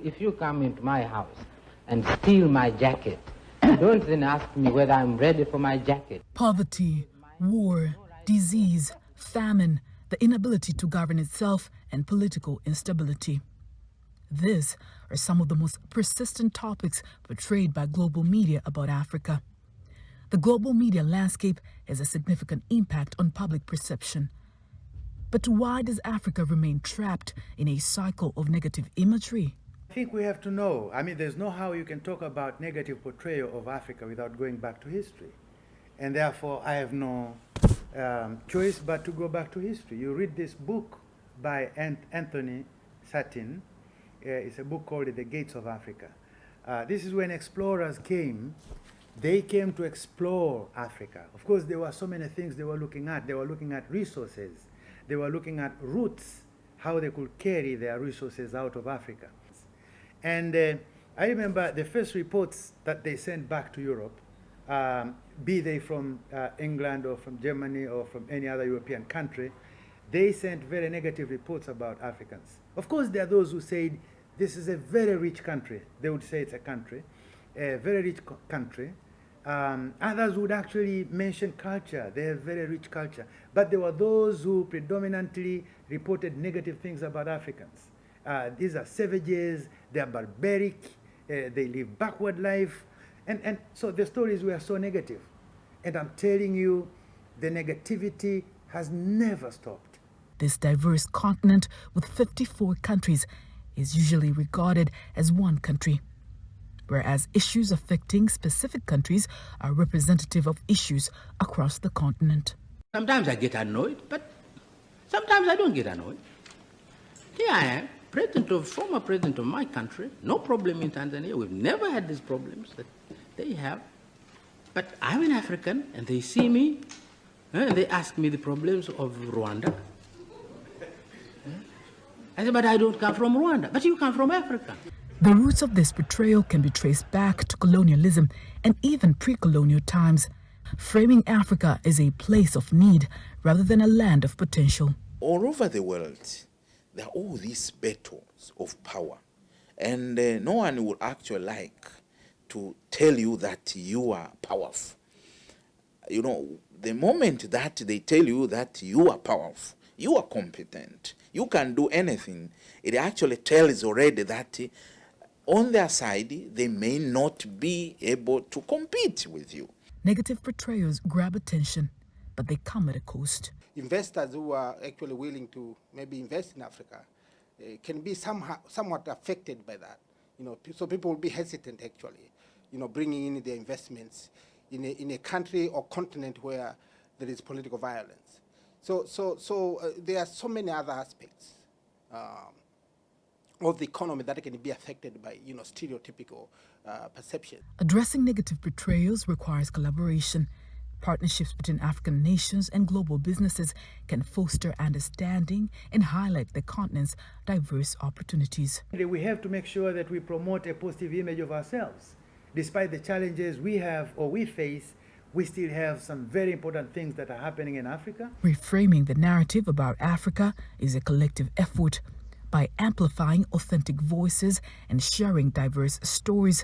If you come into my house and steal my jacket, don't then ask me whether I'm ready for my jacket. Poverty, war, disease, famine, the inability to govern itself, and political instability. These are some of the most persistent topics portrayed by global media about Africa. The global media landscape has a significant impact on public perception. But why does Africa remain trapped in a cycle of negative imagery? I think we have to know. I mean, there's no how you can talk about negative portrayal of Africa without going back to history. And therefore, I have no choice but to go back to history. You read this book by Anthony Satin. It's a book called The Gates of Africa. This is when explorers came. They came to explore Africa. Of course, there were so many things they were looking at. They were looking at resources. They were looking at routes, how they could carry their resources out of Africa. And I remember the first reports that they sent back to Europe, be they from England or from Germany or from any other European country, they sent very negative reports about Africans. Of course, there are those who said, this is a very rich country. They would say it's a country, a very rich country. Others would actually mention culture. They have very rich culture. But there were those who predominantly reported negative things about Africans. These are savages, they are barbaric, they live backward life. And so the stories were so negative. And I'm telling you, the negativity has never stopped. This diverse continent with 54 countries is usually regarded as one country, whereas issues affecting specific countries are representative of issues across the continent. Sometimes I get annoyed, but sometimes I don't get annoyed. Here I am, former president of my country, no problem in Tanzania. We've never had these problems that they have. But I'm an African, and they see me, and they ask me the problems of Rwanda. I say, but I don't come from Rwanda. But you come from Africa. The roots of this portrayal can be traced back to colonialism and even pre-colonial times, framing Africa as a place of need rather than a land of potential. All over the world, there are all these battles of power, and no one would actually like to tell you that you are powerful. You know, the moment that they tell you that you are powerful, you are competent, you can do anything, it actually tells already that on their side, they may not be able to compete with you. Negative portrayals grab attention, but they come at a cost. Investors who are actually willing to maybe invest in Africa can be somewhat affected by that. You know, so people will be hesitant actually, you know, bringing in their investments in a country or continent where there is political violence. So there are so many other aspects of the economy that can be affected by, you know, stereotypical perception. Addressing negative portrayals requires collaboration. Partnerships between African nations and global businesses can foster understanding and highlight the continent's diverse opportunities. We have to make sure that we promote a positive image of ourselves. Despite the challenges we have or we face, we still have some very important things that are happening in Africa. Reframing the narrative about Africa is a collective effort. By amplifying authentic voices and sharing diverse stories,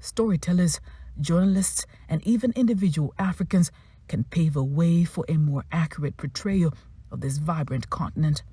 storytellers, journalists, and even individual Africans can pave a way for a more accurate portrayal of this vibrant continent.